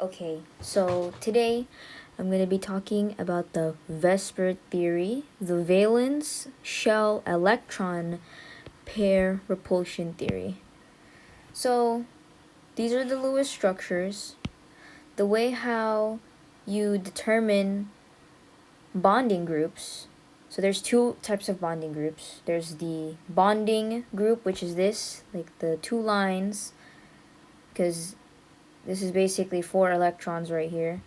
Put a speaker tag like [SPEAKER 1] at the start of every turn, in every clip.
[SPEAKER 1] Okay, so today I'm going to be talking about the VSEPR theory, the valence shell electron pair repulsion theory. So these are the Lewis structures. The way how you determine bonding groups. So there's two types of bonding groups. There's the bonding group, which is this, like the two lines, because this is basically 4 electrons right here.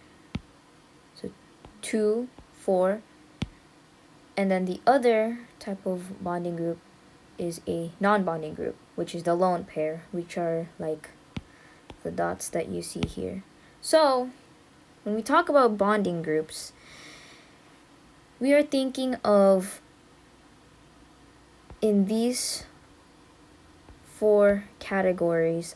[SPEAKER 1] So 2, 4. And then the other type of bonding group is a non-bonding group, which is the lone pair, which are like the dots that you see here. So when we talk about bonding groups, we are thinking of in these 4 categories,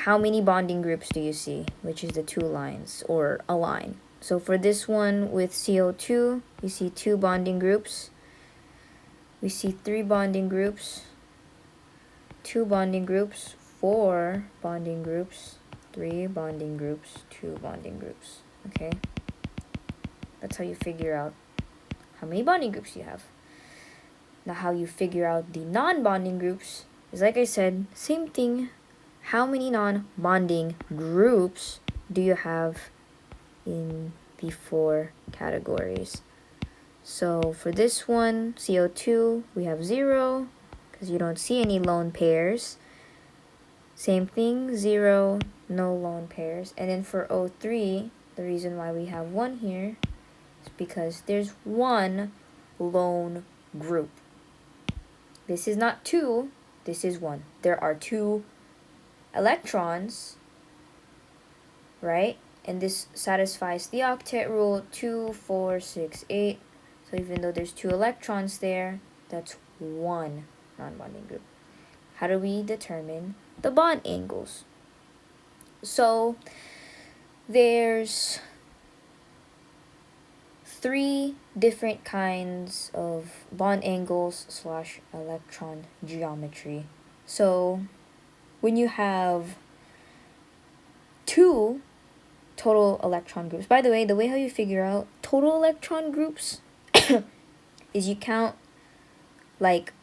[SPEAKER 1] how many bonding groups do you see, which is the 2 lines or a line. So for this one with CO2, we see 2 bonding groups. We see 3 bonding groups, 2 bonding groups, 4 bonding groups, 3 bonding groups, 2 bonding groups. Okay? That's how you figure out how many bonding groups you have. Now how you figure out the non-bonding groups is, like I said, same thing. How many non-bonding groups do you have in the 4 categories? So for this one, CO2, we have 0 because you don't see any lone pairs. Same thing, 0, no lone pairs. And then for O3, the reason why we have 1 here is because there's 1 lone group. This is not 2, this is 1. There are 2 electrons, right? And this satisfies the octet rule, 2, 4, 6, 8. So even though there's 2 electrons there, that's 1 non-bonding group. How do we determine the bond angles? So there's 3 different kinds of bond angles / electron geometry. So when you have 2 total electron groups, by the way how you figure out total electron groups is you count like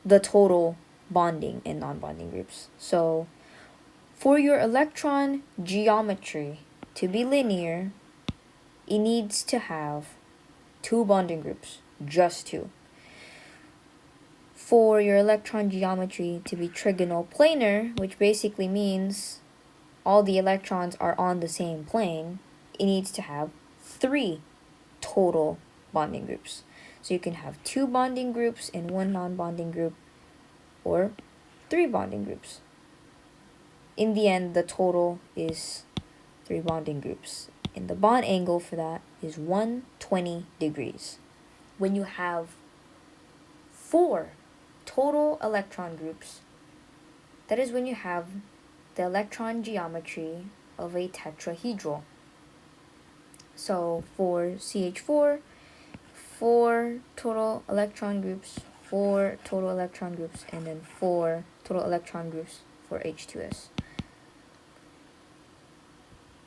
[SPEAKER 1] the total bonding and non-bonding groups. So for your electron geometry to be linear, it needs to have 2 bonding groups, just 2. For your electron geometry to be trigonal planar, which basically means all the electrons are on the same plane, it needs to have 3 total bonding groups. So you can have 2 bonding groups and 1 non-bonding group, or 3 bonding groups. In the end, the total is 3 bonding groups. And the bond angle for that is 120 degrees. When you have 4 total electron groups, that is when you have the electron geometry of a tetrahedral. So for CH4, 4 total electron groups, 4 total electron groups, and then 4 total electron groups for H2S.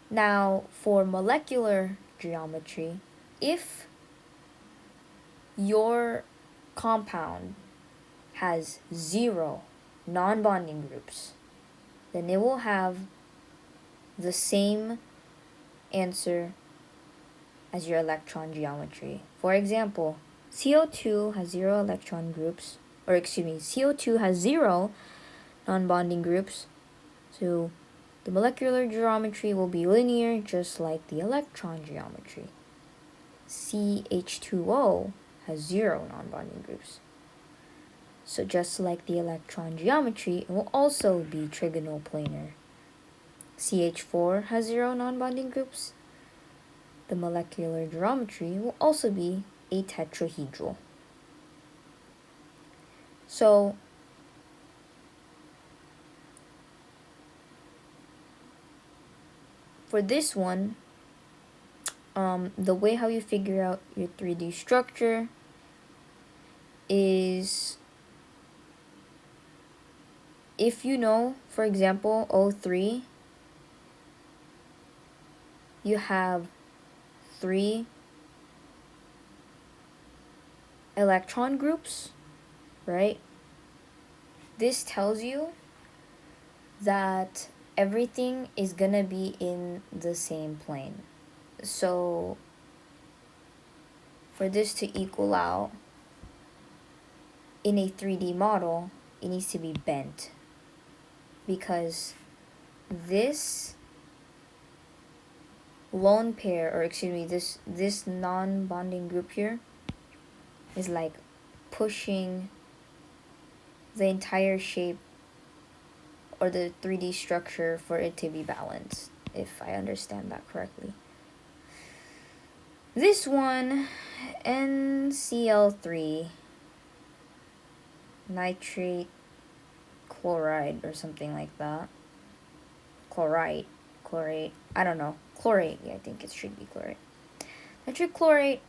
[SPEAKER 1] Now, for molecular geometry, if your compound has 0 non-bonding groups, then it will have the same answer as your electron geometry. For example, CO2 has 0 electron groups, or excuse me, CO2 has 0 non-bonding groups, so the molecular geometry will be linear just like the electron geometry. CH2O has 0 non-bonding groups. So just like the electron geometry, it will also be trigonal planar. CH4 has 0 non-bonding groups. The molecular geometry will also be a tetrahedral. So for this one, the way how you figure out your 3D structure is if you know, for example, O3, you have 3 electron groups, right? This tells you that everything is gonna be in the same plane. So for this to equal out in a 3D model, it needs to be bent, because this lone pair, or excuse me, this non-bonding group here is like pushing the entire shape or the 3D structure for it to be balanced, if I understand that correctly. This one, NCl3, nitrate chloride or something like that. Chlorite, I don't know. Chlorate, yeah, I think it should be chlorate. Nitric chlorate.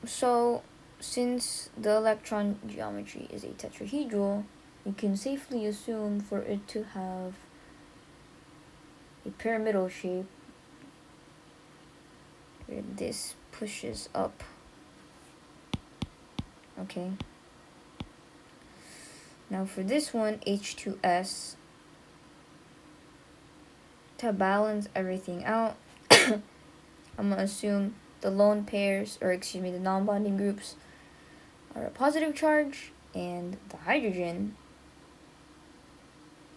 [SPEAKER 1] So, since the electron geometry is a tetrahedral, you can safely assume for it to have a pyramidal shape where this pushes up. Okay. Now for this one, H2S, to balance everything out, I'm gonna assume the lone pairs, or excuse me, the non-bonding groups are a positive charge, and the hydrogen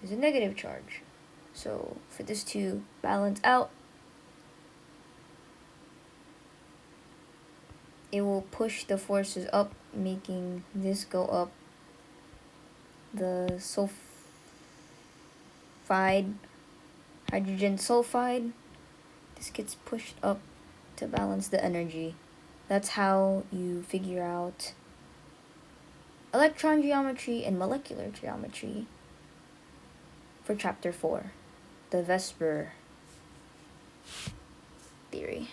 [SPEAKER 1] is a negative charge. So for this to balance out, it will push the forces up, making this go up. The sulfide, hydrogen sulfide, this gets pushed up to balance the energy. That's how you figure out electron geometry and molecular geometry for chapter 4, the VSEPR theory.